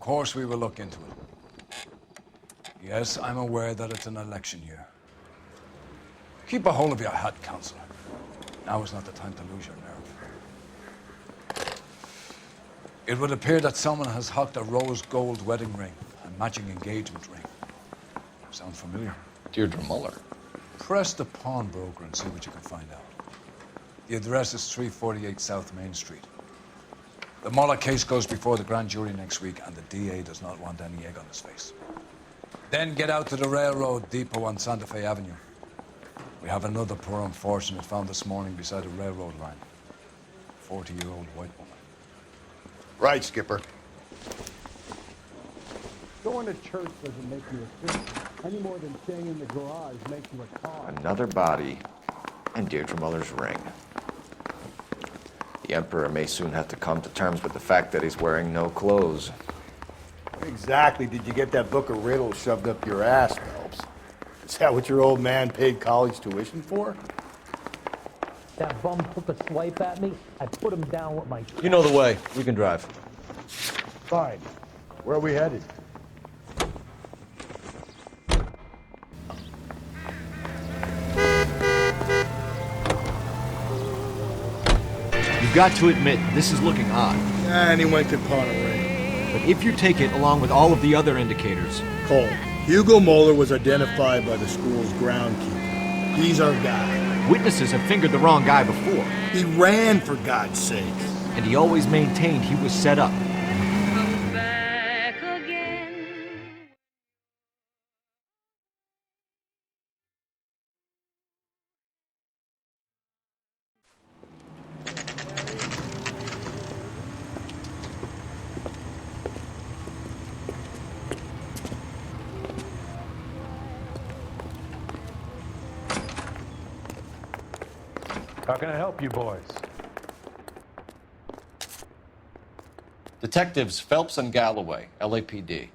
course we will look into it. Yes, I'm aware that it's an election year. Keep a hold of your hat, Counselor. Now is not the time to lose your nerve. It would appear that someone has hocked a rose gold wedding ring and matching engagement ring. Sound familiar? Deidre Moller. Press the pawnbroker and see what you can find out. The address is 348 South Main Street. The Moller case goes before the grand jury next week, and the DA does not want any egg on his face. Then get out to the railroad depot on Santa Fe Avenue. We have another poor unfortunate found this morning beside a railroad line. 40-year-old white woman. Right, Skipper. Going to church doesn't make you a Christian, any more than staying in the garage makes you a car. Another body, and Deidre Muller's ring. The Emperor may soon have to come to terms with the fact that he's wearing no clothes. Exactly did you get that book of riddles shoved up your ass, Phelps? Is that what your old man paid college tuition for? That bum took a swipe at me. I put him down with my... You know the way. We can drive. Fine. Where are we headed? You've got to admit, this is looking odd. And he went to pawn a ring. But if you take it along with all of the other indicators... Cole, Hugo Moller was identified by the school's groundkeeper. He's our guy. Witnesses have fingered the wrong guy before. He ran, for God's sake. And he always maintained he was set up. How can I help you boys? Detectives Phelps and Galloway, LAPD.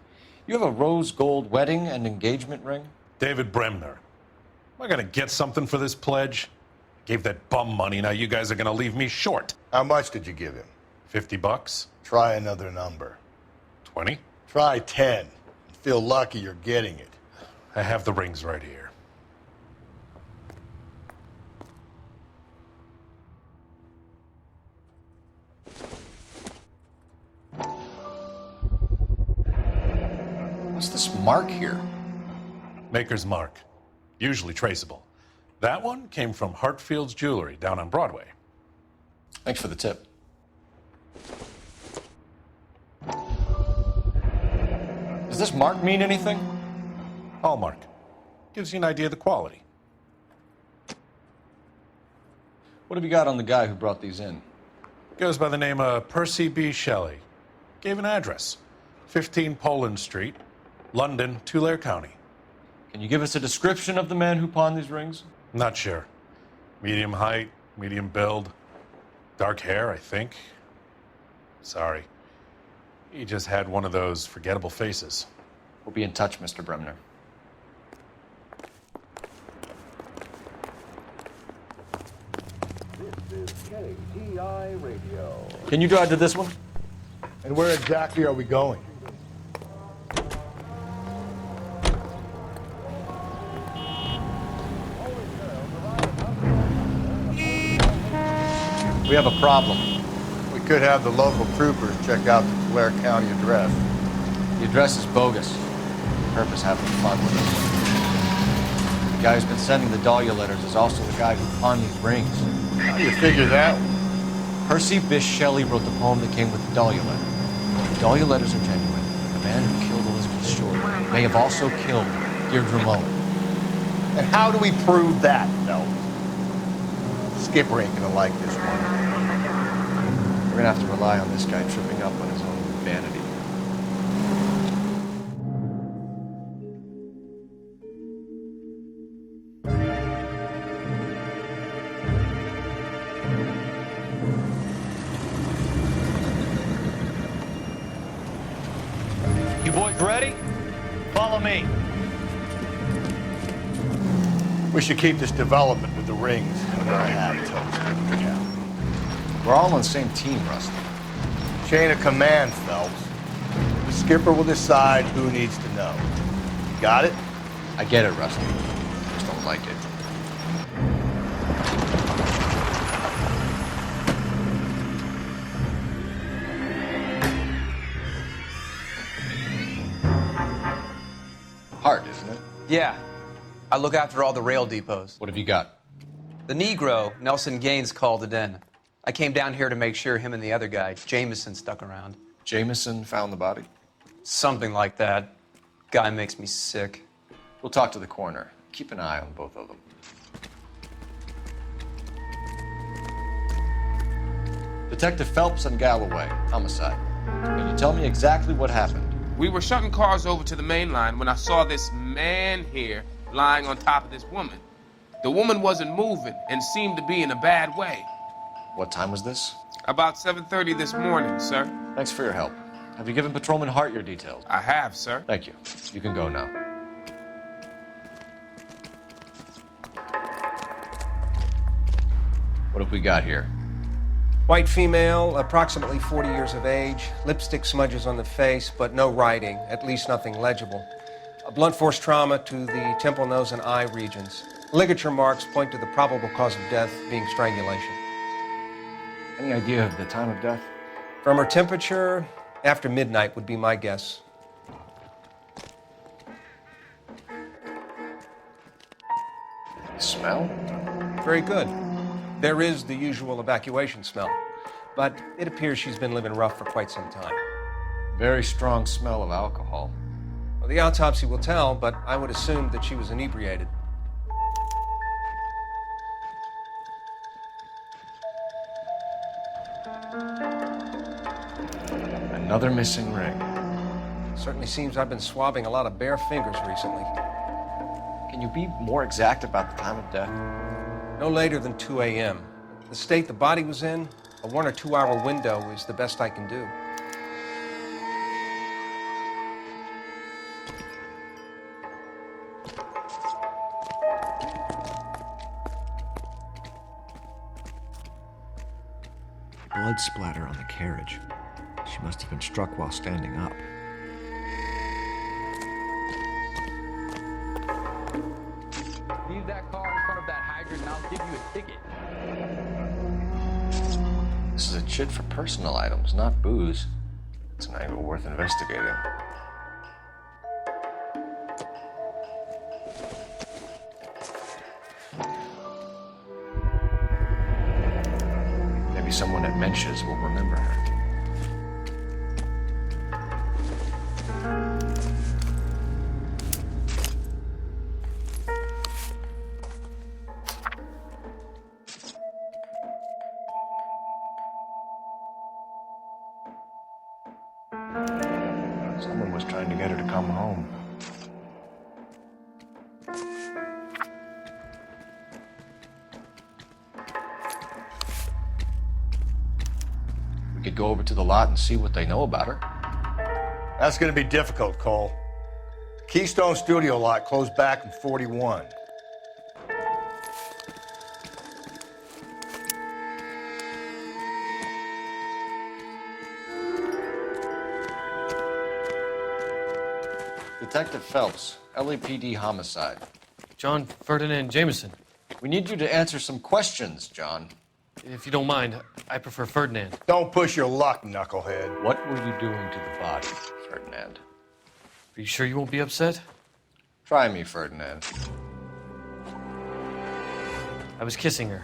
You have a rose gold wedding and engagement ring? David Bremner. Am I gonna get something for this pledge? Gave that bum money, now you guys are gonna leave me short. How much did you give him? $50? Try another number. 20? Try 10. Feel lucky you're getting it. I have the rings right here. What's this mark here? Maker's mark. Usually traceable. That one came from Hartfield's Jewelry down on Broadway. Thanks for the tip. Does this mark mean anything? Hallmark. Gives you an idea of the quality. What have you got on the guy who brought these in? Goes by the name of Percy B. Shelley. Gave an address. 15 Poland Street, London, Tulare County. Can you give us a description of the man who pawned these rings? Not sure. Medium height, medium build. Dark hair, I think. Sorry. He just had one of those forgettable faces. We'll be in touch, Mr. Bremner. This is KTI Radio. Can you drive to this one? And where exactly are we going? We have a problem. We could have the local troopers check out the Tulare County address. The address is bogus. Purpose having fun with us. The guy who's been sending the Dahlia letters is also the guy who pawned these rings. How do you figure that? Percy Bysshe Shelley wrote the poem that came with the Dahlia letter. The Dahlia letters are genuine. The man who killed Elizabeth Short may have also killed Deidre Moller. And how do we prove that, Phelps? Skipper ain't gonna like this one. We're gonna have to rely on this guy tripping up on his own vanity. You boys ready? Follow me. We should keep this development with the rings under our hat until it's figured out. We're all on the same team, Rusty. Chain of command, Phelps. skipper will decide who needs to know. Got it? I get it, Rusty. Just don't like it. Hart, isn't it? Yeah. I look after all the rail depots. What have you got? The Negro, Nelson Gaines, called it in. I came down here to make sure him and the other guy, Jameson, stuck around. Jameson found the body? Something like that. Guy makes me sick. We'll talk to the coroner. Keep an eye on both of them. Detective Phelps and Galloway, homicide. Can you tell me exactly what happened? We were shutting cars over to the main line when I saw this man here lying on top of this woman. The woman wasn't moving and seemed to be in a bad way. What time was this? About 7:30 this morning, sir. Thanks for your help. Have you given Patrolman Hart your details? I have, sir. Thank you. You can go now. What have we got here? White female, approximately 40 years of age, lipstick smudges on the face, but no writing, at least nothing legible. A blunt force trauma to the temple, nose, and eye regions. Ligature marks point to the probable cause of death being strangulation. Any idea of the time of death? From her temperature, after midnight would be my guess. Smell? Very good. There is the usual evacuation smell, but it appears she's been living rough for quite some time. Very strong smell of alcohol. Well, the autopsy will tell, but I would assume that she was inebriated. Another missing ring. Certainly seems I've been swabbing a lot of bare fingers recently. Can you be more exact about the time of death? No later than 2 a.m. The state the body was in, a 1 or 2 hour window is the best I can do. Blood splatter on the carriage. She must have been struck while standing up. Leave that car in front of that hydrant and I'll give you a ticket. This is a chit for personal items, not booze. It's an angle worth investigating. Maybe someone at Mensch's will remember her. Someone was trying to get her to come home. We could go over to the lot and see what they know about her. That's going to be difficult, Cole. Keystone Studio lot closed back in 41. Detective Phelps, LAPD homicide. John Ferdinand Jamison. We need you to answer some questions, John. If you don't mind, I prefer Ferdinand. Don't push your luck, knucklehead. What were you doing to the body, Ferdinand? Are you sure you won't be upset? Try me, Ferdinand. I was kissing her.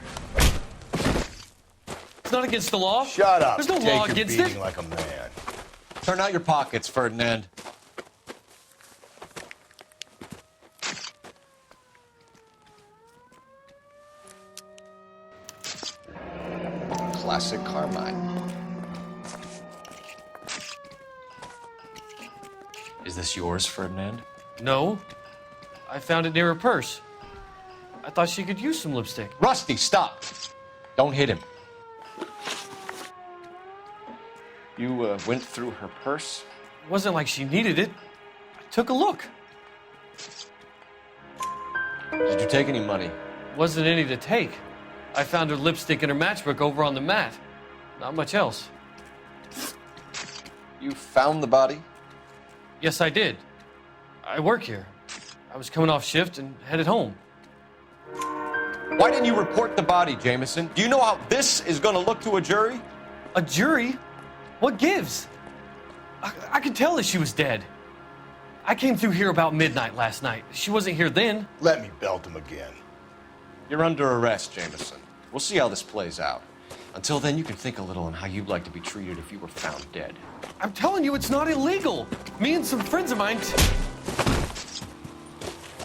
It's not against the law. Shut up. There's no Take law your against beating it. like a man. Turn out your pockets, Ferdinand. Classic Carmine. Is this yours, Ferdinand? No. I found it near her purse. I thought she could use some lipstick. Rusty, stop! Don't hit him. You went through her purse? It wasn't like she needed it. I took a look. Did you take any money? Wasn't any to take. I found her lipstick and her matchbook over on the mat. Not much else. You found the body? Yes, I did. I work here. I was coming off shift and headed home. Why didn't you report the body, Jameson? Do you know how this is going to look to a jury? A jury? What gives? I could tell that she was dead. I came through here about midnight last night. She wasn't here then. Let me belt him again. You're under arrest, Jameson. We'll see how this plays out. Until then, you can think a little on how you'd like to be treated if you were found dead. I'm telling you, it's not illegal. Me and some friends of mine...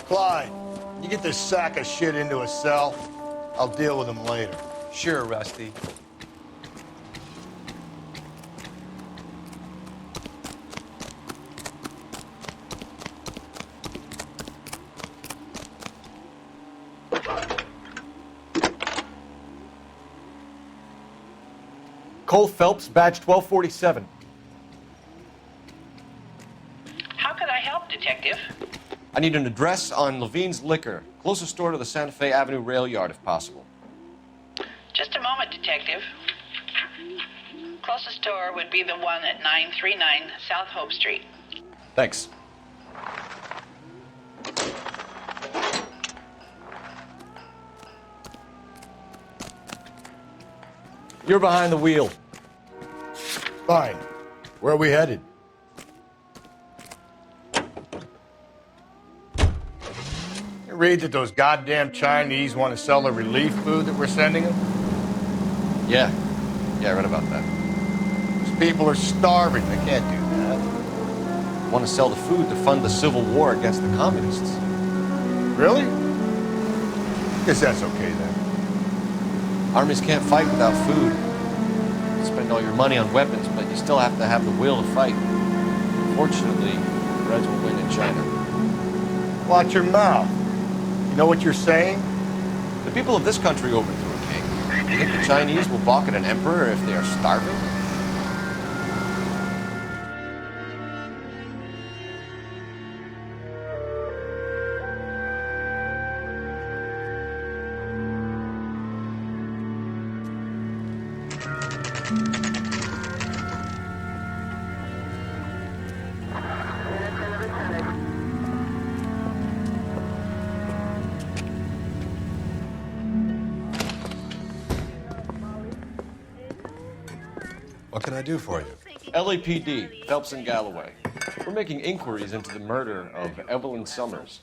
Clyde, you get this sack of shit into a cell. I'll deal with him later. Sure, Rusty. Cole Phelps, badge 1247. How can I help, Detective? I need an address on Levine's Liquor, closest store to the Santa Fe Avenue rail yard, if possible. Just a moment, Detective. Closest store would be the one at 939 South Hope Street. Thanks. You're behind the wheel. Fine. Where are we headed? You read that those goddamn Chinese want to sell the relief food that we're sending them? Yeah, I read about that. Those people are starving. They can't do that. Want to sell the food to fund the civil war against the communists. Really? Guess that's okay then. Armies can't fight without food. You spend all your money on weapons, but you still have to have the will to fight. Fortunately, the Reds will win in China. Watch your mouth. You know what you're saying? The people of this country overthrew a king. You think the Chinese will balk at an emperor if they are starving? What can I do for you? LAPD, Phelps and Galloway. We're making inquiries into the murder of Evelyn Summers.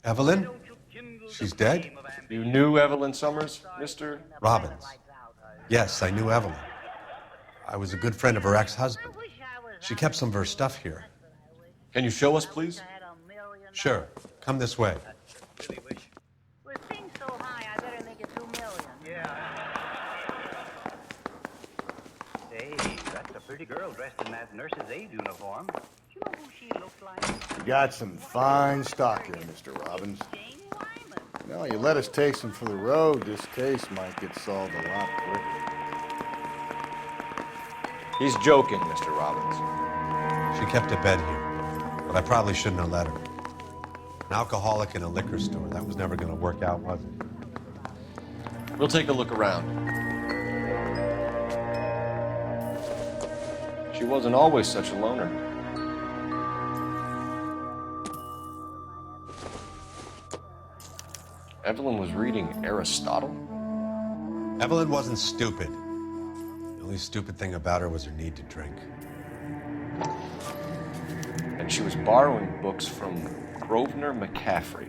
Evelyn? She's dead? You knew Evelyn Summers, Mr. Robbins. Yes, I knew Evelyn. I was a good friend of her ex-husband. She kept some of her stuff here. Can you show us, please? Sure. Come this way. Pretty girl dressed in that nurse's aide uniform. Do you know who she looks like? You got some fine stock here, Mr. Robbins. No, you let us take some for the road, this case might get solved a lot quicker. He's joking, Mr. Robbins. She kept a bed here, but I probably shouldn't have let her. An alcoholic in a liquor store. That was never going to work out, was it? We'll take a look around. She wasn't always such a loner. Evelyn was reading Aristotle? Evelyn wasn't stupid. The only stupid thing about her was her need to drink. And she was borrowing books from Grosvenor McCaffrey.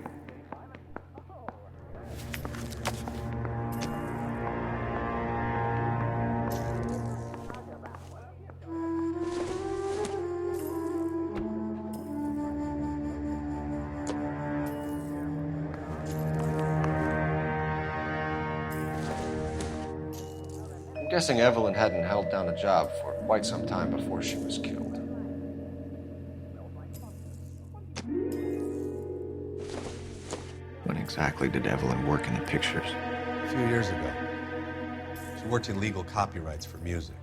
I'm guessing Evelyn hadn't held down a job for quite some time before she was killed. When exactly did Evelyn work in the pictures? A few years ago. She worked in legal copyrights for music.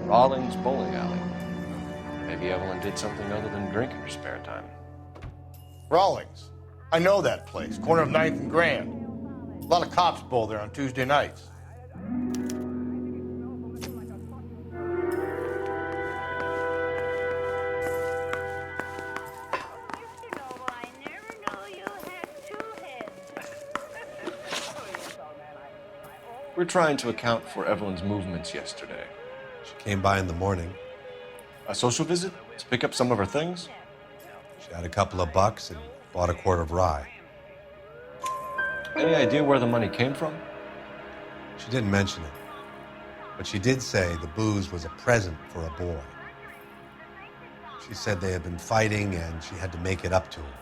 Rawlings Bowling Alley. Maybe Evelyn did something other than drink in her spare time. Rawlings. I know that place, corner of 9th and Grand. A lot of cops bowl there on Tuesday nights. We're trying to account for Evelyn's movements yesterday. She came by in the morning. A social visit? To pick up some of her things? She had a couple of bucks and bought a quart of rye. Any idea where the money came from? She didn't mention it, but she did say the booze was a present for a boy. She said they had been fighting and she had to make it up to him.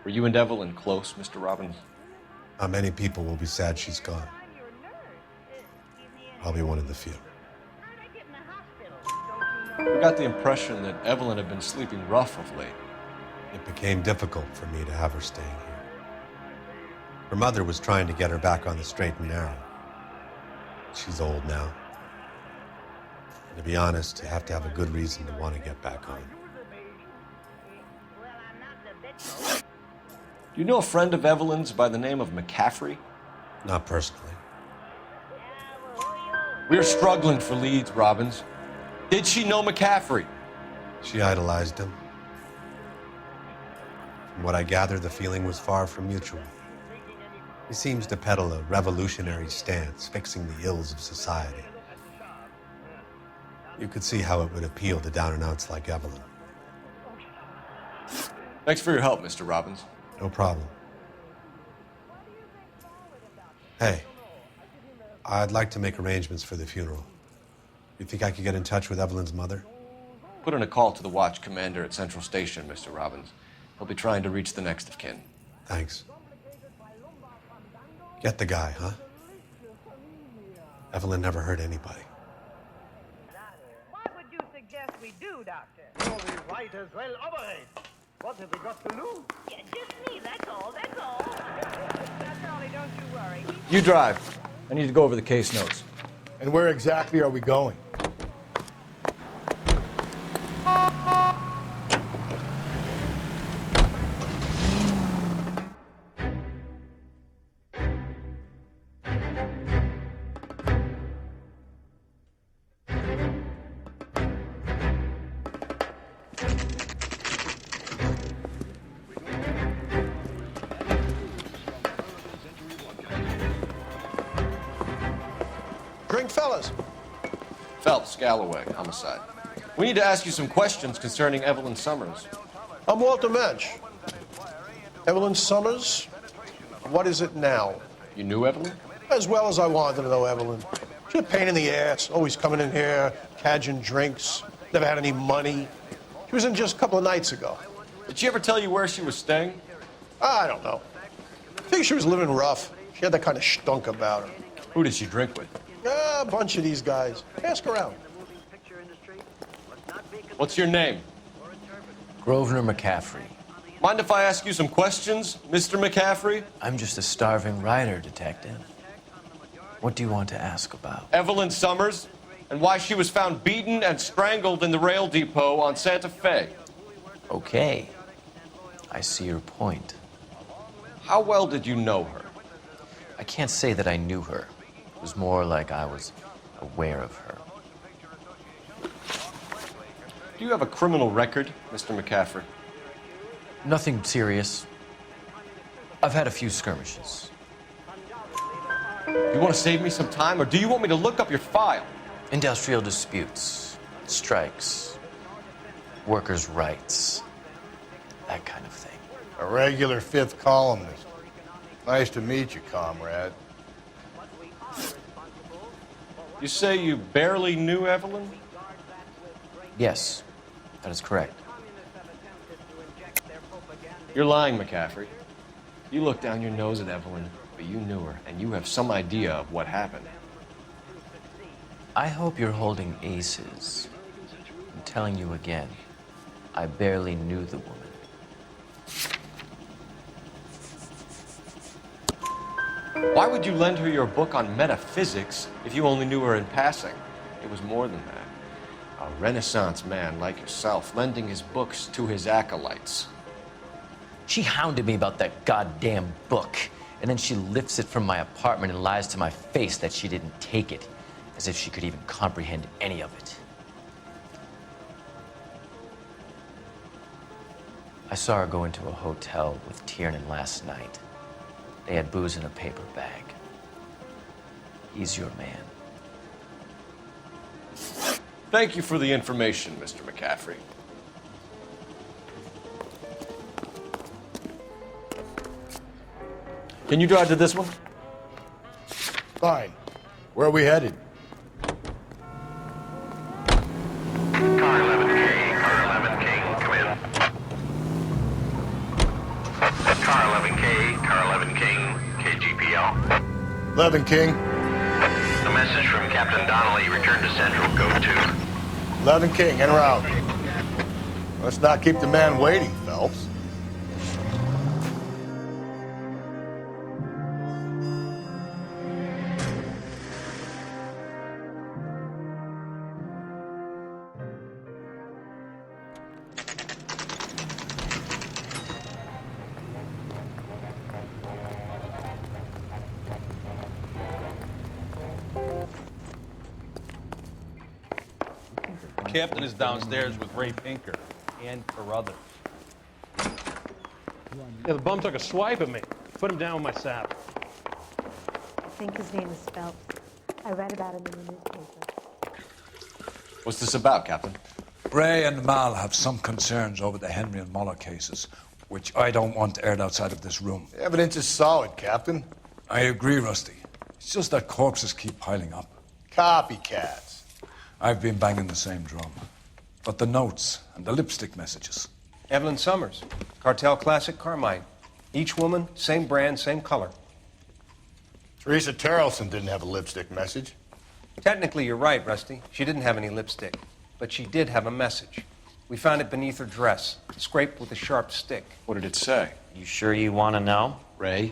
Were you and Evelyn close, Mr. Robbins? Not many people will be sad she's gone. I'll be one of the few. We got the impression that Evelyn had been sleeping rough of late. It became difficult for me to have her staying here. Her mother was trying to get her back on the straight and narrow. She's old now. And to be honest, you have to have a good reason to want to get back on. Do you know a friend of Evelyn's by the name of McCaffrey? Not personally. We're struggling for leads, Robbins. Did she know McCaffrey? She idolized him. From what I gather, the feeling was far from mutual. He seems to peddle a revolutionary stance, fixing the ills of society. You could see how it would appeal to down-and-outs like Evelyn. Thanks for your help, Mr. Robbins. No problem. Hey, I'd like to make arrangements for the funeral. You think I could get in touch with Evelyn's mother? Put in a call to the watch commander at Central Station, Mr. Robbins. He'll be trying to reach the next of kin. Thanks. Get the guy, huh? Evelyn never hurt anybody. What would you suggest we do, Doctor? Well, we might as well operate. What have we got to lose? Yeah, just me, that's all, that's all. Now, Charlie, don't you worry. You drive. I need to go over the case notes. And where exactly are we going? Drink, fellas. Phelps, Galloway, Homicide. We need to ask you some questions concerning Evelyn Summers. I'm Walter Mensch. Evelyn Summers, what is it now? You knew Evelyn? As well as I wanted to know Evelyn. She's a pain in the ass, always coming in here, cadging drinks, never had any money. She was in just a couple of nights ago. Did she ever tell you where she was staying? I don't know. I think she was living rough. She had that kind of stunk about her. Who did she drink with? A bunch of these guys. Ask around. What's your name? Grosvenor McCaffrey. Mind if I ask you some questions, Mr. McCaffrey? I'm just a starving writer, Detective. What do you want to ask about? Evelyn Summers, and why she was found beaten and strangled in the rail depot on Santa Fe. Okay. I see your point. How well did you know her? I can't say that I knew her. It was more like I was aware of her. Do you have a criminal record, Mr. McCaffrey? Nothing serious. I've had a few skirmishes. Do you want to save me some time, or do you want me to look up your file? Industrial disputes, strikes, workers' rights, that kind of thing. A regular fifth columnist. Nice to meet you, comrade. You say you barely knew Evelyn? Yes, that is correct. You're lying, McCaffrey. You looked down your nose at Evelyn, but you knew her, and you have some idea of what happened. I hope you're holding aces. I'm telling you again, I barely knew the woman. Why would you lend her your book on metaphysics if you only knew her in passing? It was more than that. A Renaissance man like yourself, lending his books to his acolytes. She hounded me about that goddamn book, and then she lifts it from my apartment and lies to my face that she didn't take it, as if she could even comprehend any of it. I saw her go into a hotel with Tiernan last night. They had booze in a paper bag. He's your man. Thank you for the information, Mr. McCaffrey. Can you drive to this one? Fine. Where are we headed? Car 11K, car 11K, come in. Car 11K, car 11K, KGPL. 11 King. A message from Captain Donnelly, return to Central, code 2. 11 King, en route. Let's not keep the man waiting, Phelps. The captain is downstairs with Ray Pinker and Carruthers. Yeah, the bum took a swipe at me. Put him down with my sap. I think his name is Phelps. I read about him in the newspaper. What's this about, Captain? Ray and Mal have some concerns over the Henry and Moller cases, which I don't want aired outside of this room. The evidence is solid, Captain. I agree, Rusty. It's just that corpses keep piling up. Copycats. I've been banging the same drum. But the notes and the lipstick messages. Evelyn Summers, Cartel Classic Carmine. Each woman, same brand, same color. Teresa Terrelson didn't have a lipstick message. Technically, you're right, Rusty. She didn't have any lipstick. But she did have a message. We found it beneath her dress, scraped with a sharp stick. What did it say? You sure you want to know? Ray?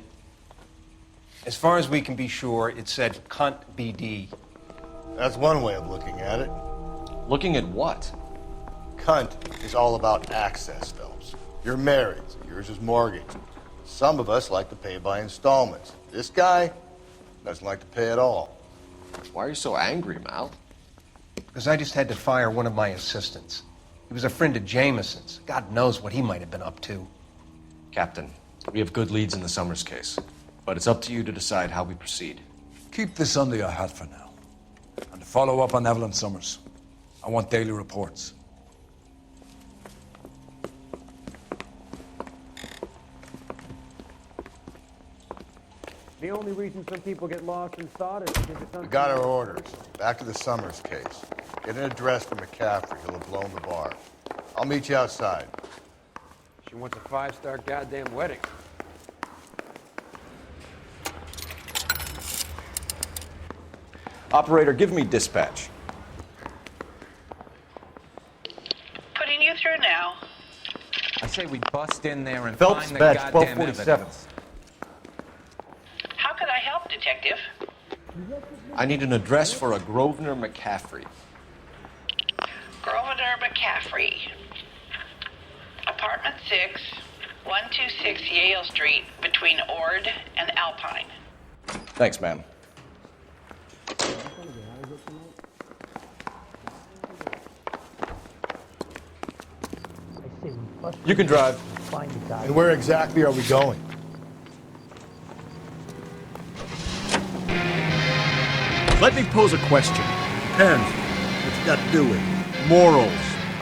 As far as we can be sure, it said cunt BD. That's one way of looking at it. Looking at what? Cunt is all about access, Phelps. You're married, so yours is mortgage. Some of us like to pay by installments. This guy doesn't like to pay at all. Why are you so angry, Mal? Because I just had to fire one of my assistants. He was a friend of Jameson's. God knows what he might have been up to. Captain, we have good leads in the Summers case, but it's up to you to decide how we proceed. Keep this under your hat for now. And to follow up on Evelyn Summers, I want daily reports. The only reason some people get lost in thought is because it's We got our orders. Back to the Summers case. Get an address for McCaffrey. He'll have blown the bar. I'll meet you outside. She wants a 5-star goddamn wedding. Operator, give me dispatch. Putting you through now. I say we bust in there and Phelps find the badge, goddamn 1247. evidence. How could I help, Detective? I need an address for a Grosvenor McCaffrey. Grosvenor McCaffrey. Apartment 6, 126 Yale Street, between Ord and Alpine. Thanks, ma'am. You can drive. Find the guy. And where exactly are we going? Let me pose a question. Depends. What's it got to do with it? Morals.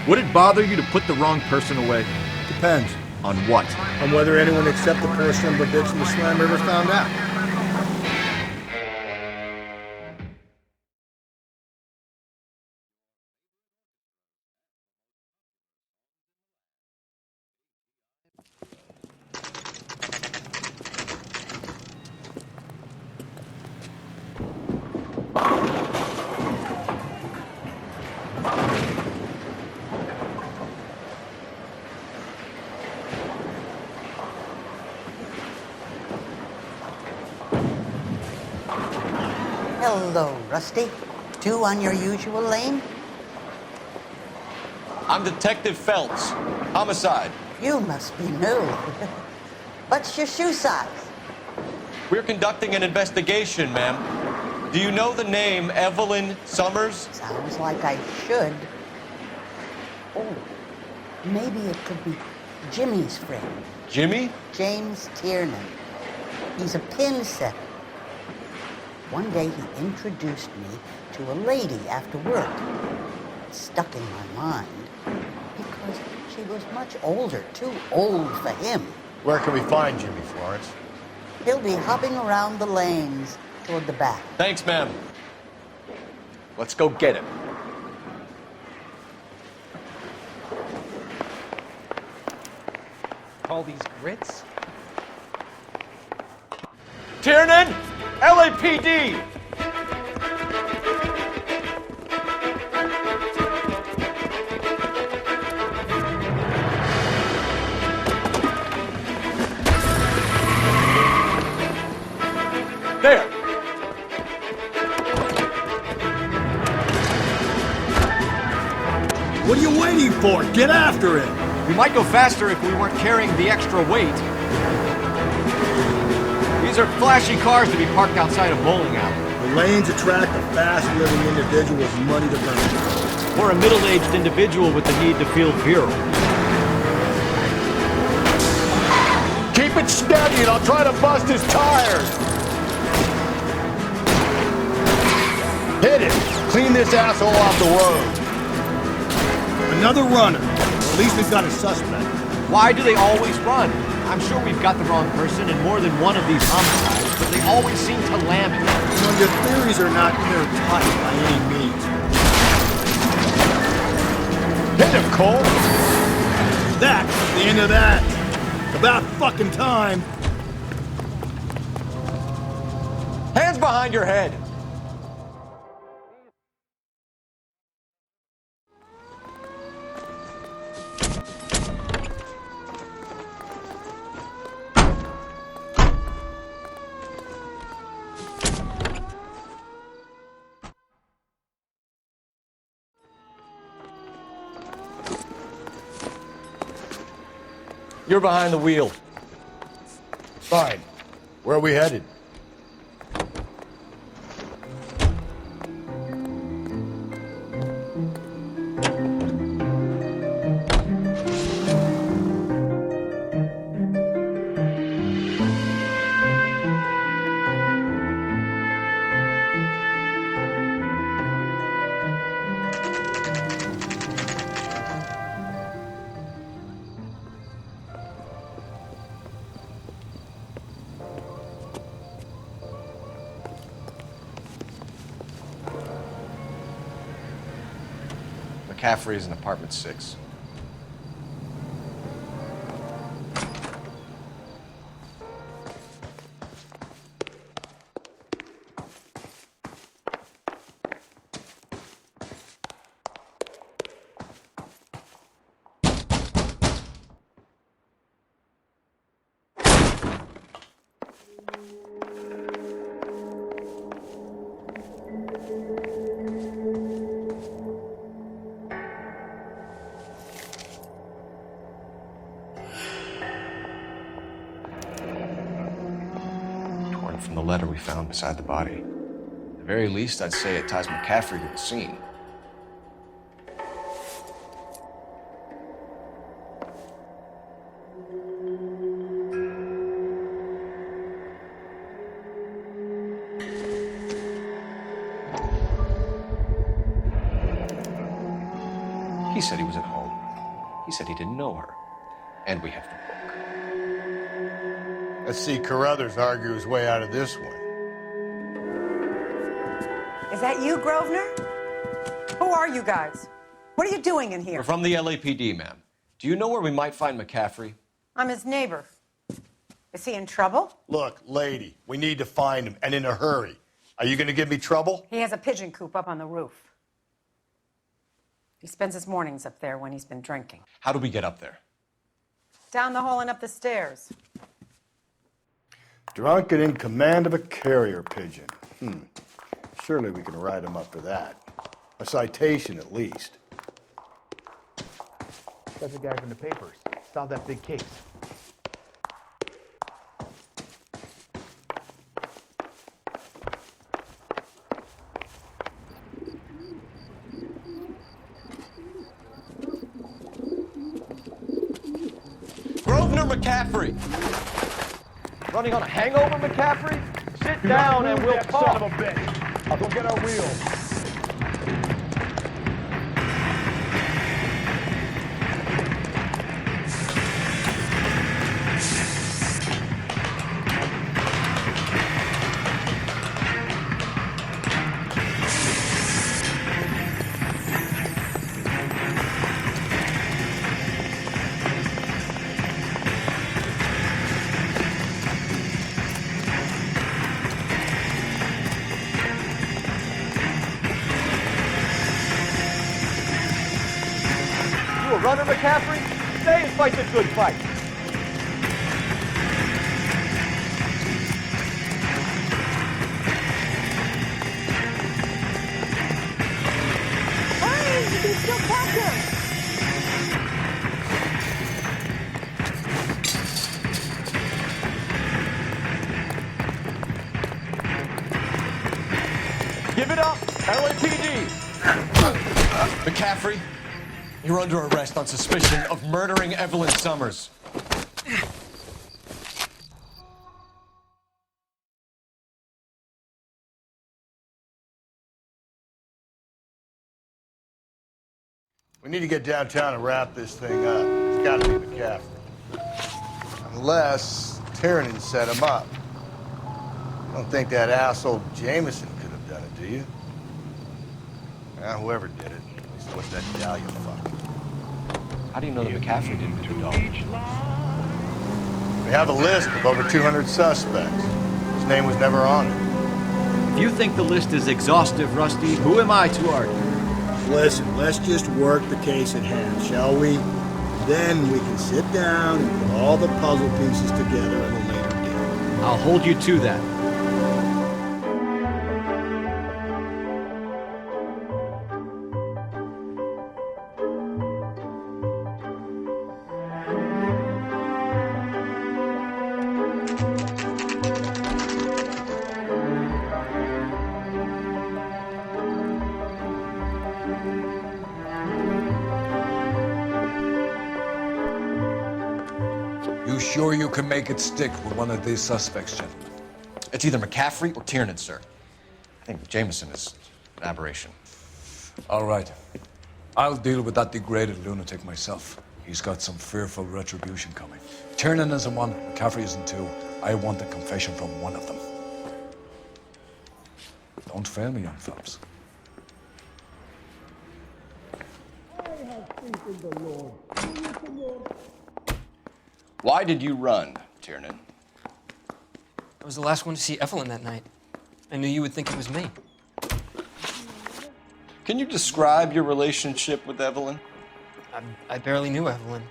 Would it bother you to put the wrong person away? Depends. On what? On whether anyone except the person but bitch in the Slam River found out. Hello, Rusty. 2 on your usual lane? I'm Detective Phelps. Homicide. You must be new. What's your shoe size? We're conducting an investigation, ma'am. Do you know the name Evelyn Summers? Sounds like I should. Oh, maybe it could be Jimmy's friend. Jimmy? James Tiernan. He's a pin setter. One day he introduced me to a lady after work. It stuck in my mind because she was much older, too old for him. Where can we find Jimmy, Florence? He'll be hopping around the lanes toward the back. Thanks, ma'am. Let's go get him. All these grits? Tiernan! LAPD! There! What are you waiting for? Get after it! We might go faster if we weren't carrying the extra weight. These are flashy cars to be parked outside a bowling alley. The lanes attract a fast-living individual with money to burn. Or a middle-aged individual with the need to feel virile. Keep it steady and I'll try to bust his tires. Hit it. Clean this asshole off the road. Another runner. At least we've got a suspect. Why do they always run? I'm sure we've got the wrong person in more than one of these homicides, but they always seem to lamb it. You know, your theories are not clear-cut by any means. Hit him, Cole! That's the end of that. It's about fucking time. Hands behind your head! You're behind the wheel. Fine. Where are we headed? McCaffrey is in apartment 6. From the letter we found beside the body. At the very least, I'd say it ties McCaffrey to the scene. He said he was at home. He said he didn't know her. And we have the book. Let's see Carruthers argue his way out of this one. Is that you, Grosvenor? Who are you guys? What are you doing in here? We're from the LAPD, ma'am. Do you know where we might find McCaffrey? I'm his neighbor. Is he in trouble? Look, lady, we need to find him, and in a hurry. Are you going to give me trouble? He has a pigeon coop up on the roof. He spends his mornings up there when he's been drinking. How do we get up there? Down the hall and up the stairs. Drunk and in command of a carrier pigeon. Surely we can write him up for that. A citation, at least. That's a guy from the papers. Solved that big case. Grosvenor McCaffrey! Running on a hangover, McCaffrey? Sit down and we'll talk. Son of a bitch. I'll go get our wheels. Runner, McCaffrey, stay and fight the good fight. Hurry! You can still catch him! Give it up, LAPD! McCaffrey, you're under arrest on suspicion of murdering Evelyn Summers. We need to get downtown and wrap this thing up. It's got to be McCaffrey. Unless Tiernan set him up. I don't think that asshole Jameson could have done it, do you? Whoever did it. At least what's that Dahlia fuck? How do you know that McCaffrey didn't do the dog? We have a list of over 200 suspects. His name was never on it. If you think the list is exhaustive, Rusty, who am I to argue? Listen, let's just work the case at hand, shall we? Then we can sit down and put all the puzzle pieces together at a later date. I'll hold you to that. You sure you can make it stick with one of these suspects, gentlemen? It's either McCaffrey or Tiernan, sir. I think Jameson is an aberration. All right. I'll deal with that degraded lunatic myself. He's got some fearful retribution coming. Tiernan isn't one, McCaffrey isn't two. I want a confession from one of them. Don't fail me, young Phelps. I have faith in the Lord. Why did you run, Tiernan? I was the last one to see Evelyn that night. I knew you would think it was me. Can you describe your relationship with Evelyn? I barely knew Evelyn.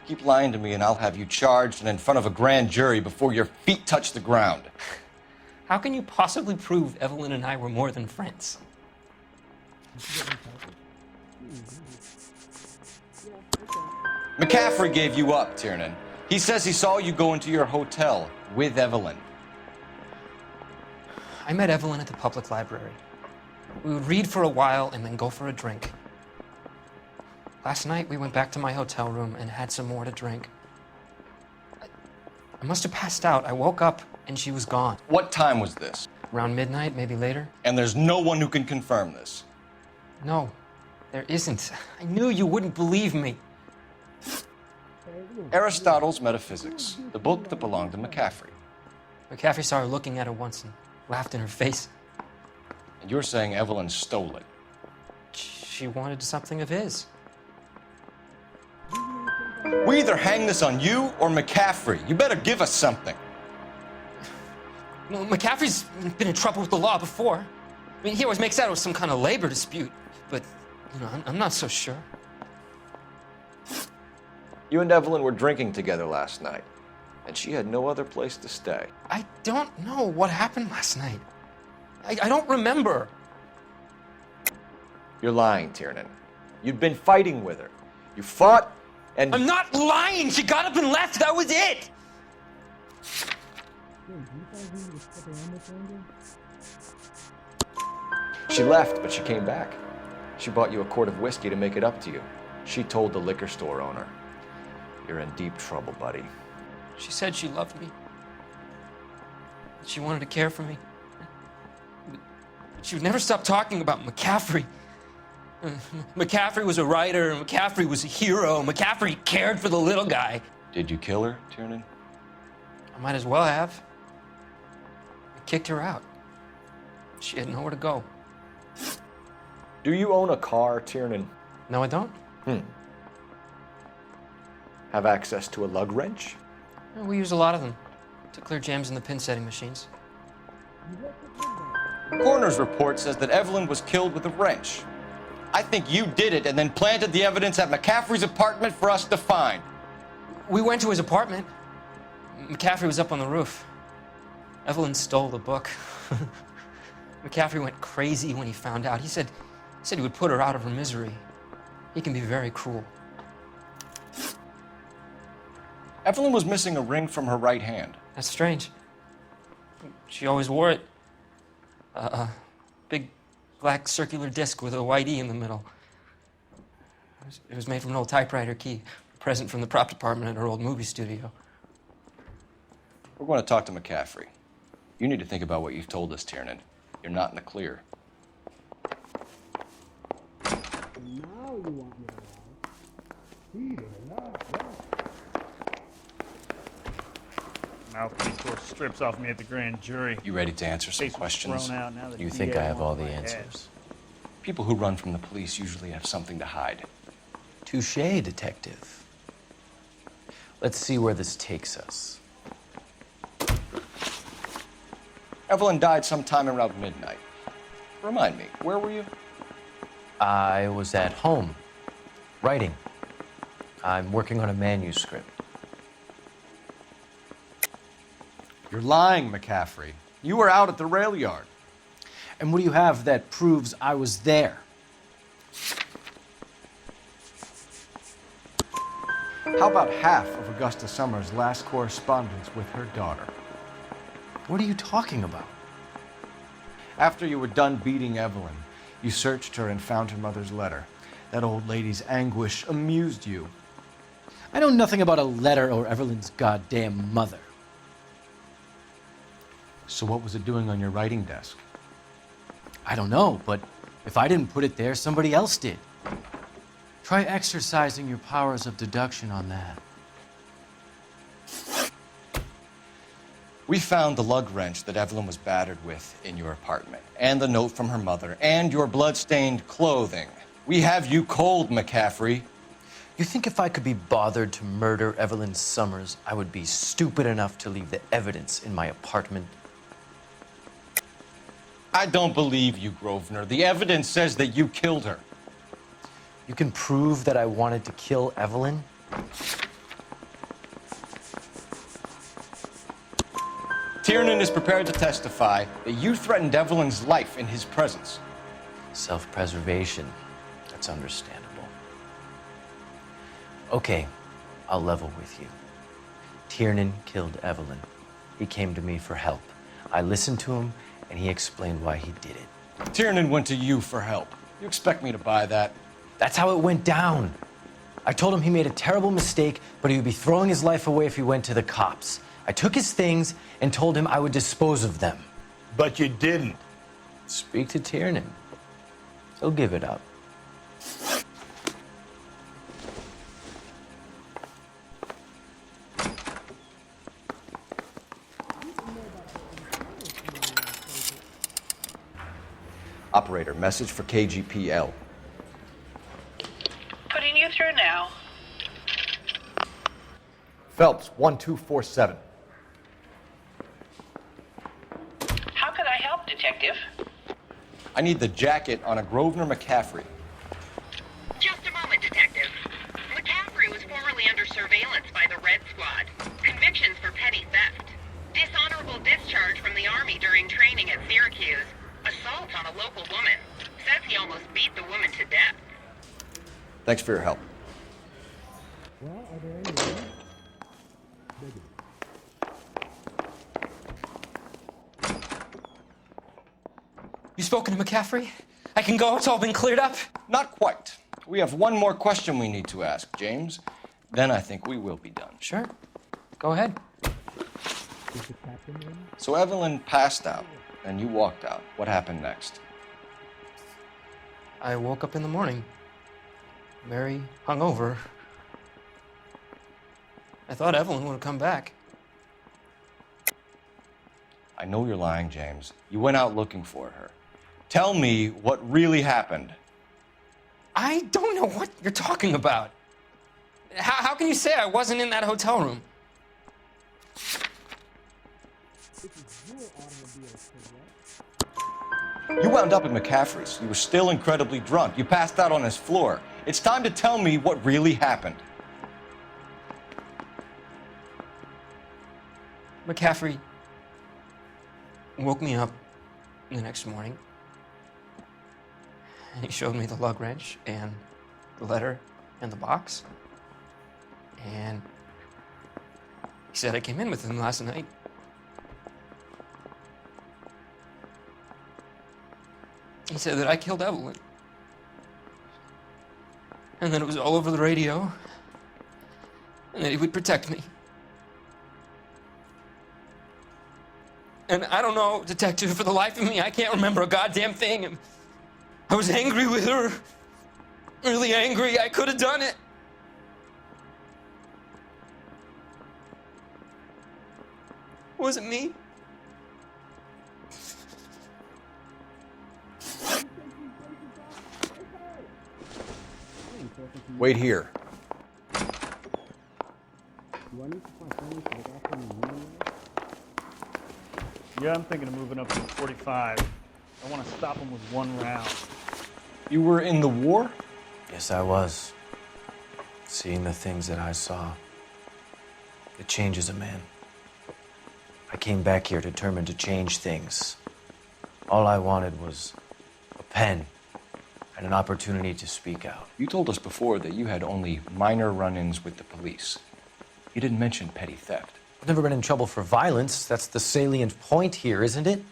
Keep lying to me and I'll have you charged and in front of a grand jury before your feet touch the ground. How can you possibly prove Evelyn and I were more than friends? McCaffrey gave you up, Tiernan. He says he saw you go into your hotel with Evelyn. I met Evelyn at the public library. We would read for a while and then go for a drink. Last night, we went back to my hotel room and had some more to drink. I must have passed out. I woke up and she was gone. What time was this? Around midnight, maybe later. And there's no one who can confirm this? No, there isn't. I knew you wouldn't believe me. Aristotle's Metaphysics, the book that belonged to McCaffrey. McCaffrey saw her looking at her once and laughed in her face. And you're saying Evelyn stole it? She wanted something of his. We either hang this on you or McCaffrey. You better give us something. Well, McCaffrey's been in trouble with the law before. I mean, he always makes out it was some kind of labor dispute, but, you know, I'm not so sure. You and Evelyn were drinking together last night, and she had no other place to stay. I don't know what happened last night. I don't remember. You're lying, Tiernan. You'd been fighting with her. You fought, and... I'm not lying! She got up and left! That was it! She left, but she came back. She bought you a quart of whiskey to make it up to you. She told the liquor store owner. You're in deep trouble, buddy. She said she loved me. She wanted to care for me. But she would never stop talking about McCaffrey. McCaffrey was a writer, and McCaffrey was a hero. McCaffrey cared for the little guy. Did you kill her, Tiernan? I might as well have. I kicked her out. She had nowhere to go. Do you own a car, Tiernan? No, I don't. Have access to a lug wrench? We use a lot of them to clear jams in the pin-setting machines. The coroner's report says that Evelyn was killed with a wrench. I think you did it and then planted the evidence at McCaffrey's apartment for us to find. We went to his apartment. McCaffrey was up on the roof. Evelyn stole the book. McCaffrey went crazy when he found out. He said he would put her out of her misery. He can be very cruel. Evelyn was missing a ring from her right hand. That's strange. She always wore it. Big black circular disc with a white E in the middle. It was made from an old typewriter key, a present from the prop department at her old movie studio. We're going to talk to McCaffrey. You need to think about what you've told us, Tiernan. You're not in the clear. Now you want me to lie? Heated enough, Mouthpiece tore strips off me at the grand jury. You ready to answer some Case was questions? thrown out, now the You think I DA have all wants the my head. answers? People who run from the police usually have something to hide. Touché, detective. Let's see where this takes us. Evelyn died sometime around midnight. Remind me, where were you? I was at home, writing. I'm working on a manuscript. You're lying, McCaffrey. You were out at the rail yard. And what do you have that proves I was there? How about half of Augusta Summers' last correspondence with her daughter? What are you talking about? After you were done beating Evelyn, you searched her and found her mother's letter. That old lady's anguish amused you. I know nothing about a letter or Evelyn's goddamn mother. So what was it doing on your writing desk? I don't know, but if I didn't put it there, somebody else did. Try exercising your powers of deduction on that. We found the lug wrench that Evelyn was battered with in your apartment, and the note from her mother, and your blood-stained clothing. We have you cold, McCaffrey. You think if I could be bothered to murder Evelyn Summers, I would be stupid enough to leave the evidence in my apartment? I don't believe you, Grosvenor. The evidence says that you killed her. You can prove that I wanted to kill Evelyn? Tiernan is prepared to testify that you threatened Evelyn's life in his presence. Self-preservation. That's understandable. Okay, I'll level with you. Tiernan killed Evelyn. He came to me for help. I listened to him, and he explained why he did it. Tiernan went to you for help. You expect me to buy that? That's how it went down. I told him he made a terrible mistake, but he would be throwing his life away if he went to the cops. I took his things and told him I would dispose of them. But you didn't. Speak to Tiernan. He'll give it up. Operator, message for KGPL. Putting you through now. Phelps, 1247. How could I help, Detective? I need the jacket on a Grosvenor McCaffrey. Just a moment, Detective. McCaffrey was formerly under surveillance by the Red Squad. Convictions for petty theft. Dishonorable discharge from the Army during training at Syracuse. Assault on a local woman. Says he almost beat the woman to death. Thanks for your help. Well, are there any others? You spoken to McCaffrey? I can go? It's all been cleared up? Not quite. We have one more question we need to ask, James. Then I think we will be done. Sure. Go ahead. Is the captain in? So Evelyn passed out, and you walked out. What happened next? I woke up in the morning, very hungover. I thought Evelyn would have come back. I know you're lying, James. You went out looking for her. Tell me what really happened. I don't know what you're talking about. How can you say I wasn't in that hotel room? You wound up at McCaffrey's. You were still incredibly drunk. You passed out on his floor. It's time to tell me what really happened. McCaffrey woke me up the next morning, and he showed me the lug wrench and the letter and the box. And he said I came in with him last night. He said that I killed Evelyn. And that it was all over the radio. And that he would protect me. And I don't know, detective, for the life of me, I can't remember a goddamn thing. And I was angry with her. Really angry. I could have done it. Was it me? Wait here. Do I need to find someone to look after me anyway? Yeah, I'm thinking of moving up to 45. I want to stop him with one round. You were in the war? Yes, I was. Seeing the things that I saw, it changes a man. I came back here determined to change things. All I wanted was a pen and an opportunity to speak out. You told us before that you had only minor run-ins with the police. You didn't mention petty theft. I've never been in trouble for violence. That's the salient point here, isn't it?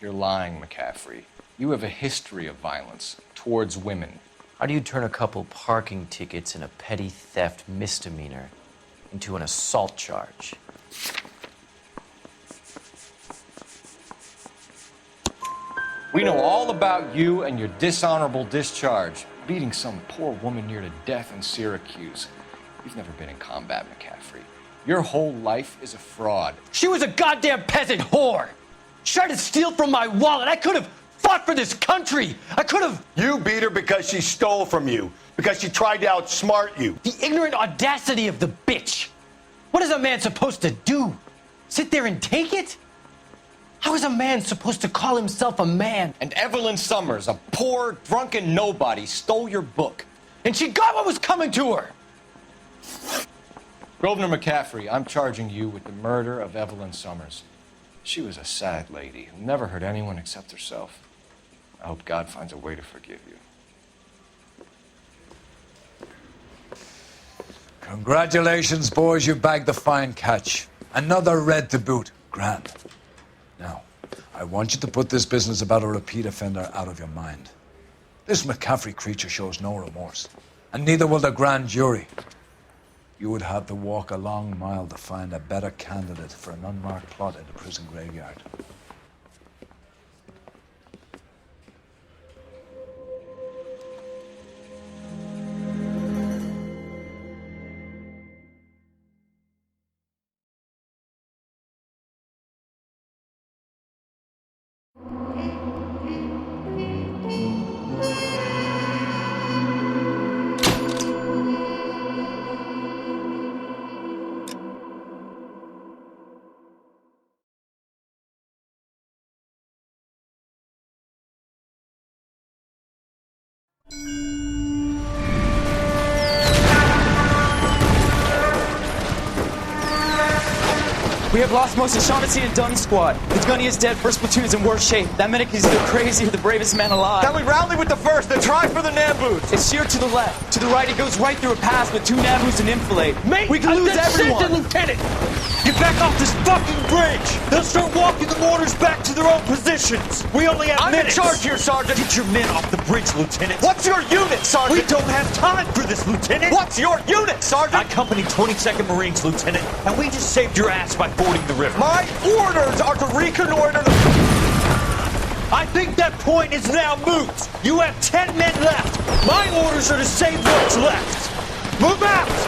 You're lying, McCaffrey. You have a history of violence towards women. How do you turn a couple parking tickets and a petty theft misdemeanor into an assault charge? We know all about you and your dishonorable discharge, beating some poor woman near to death in Syracuse. You've never been in combat, McCaffrey. Your whole life is a fraud. She was a goddamn peasant whore! She tried to steal from my wallet. I could have fought for this country. I could have... You beat her because she stole from you, because she tried to outsmart you. The ignorant audacity of the bitch. What is a man supposed to do? Sit there and take it? How is a man supposed to call himself a man? And Evelyn Summers, a poor, drunken nobody, stole your book. And she got what was coming to her. Grosvenor McCaffrey, I'm charging you with the murder of Evelyn Summers. She was a sad lady who never hurt anyone except herself. I hope God finds a way to forgive you. Congratulations, boys. You bagged the fine catch. Another red to boot. Grand. Now, I want you to put this business about a repeat offender out of your mind. This McCaffrey creature shows no remorse, and neither will the grand jury. You would have to walk a long mile to find a better candidate for an unmarked plot in the prison graveyard. We have lost most of Shaughnessy and Dunn's squad. The gunny is dead. First platoon is in worse shape. That medic is either crazy or the bravest man alive. Then we rally with the first and try for the Namboos. It's sheer to the left. To the right, it goes right through a pass with 2 Namboos and enfilade. Mate, we can lose everyone. Lieutenant! Get back off this fucking bridge! They'll start walking the mortars back to their own positions. We only have minutes. I'm in charge here, Sergeant. Get your men off the bridge, Lieutenant. What's your unit, Sergeant? We don't have time for this, Lieutenant. What's your unit, Sergeant? I company 22nd Marines, Lieutenant, and we just saved your ass by fording the river. My orders are to reconnoiter the... I think that point is now moot. You have 10 men left. My orders are to save what's left. Move out!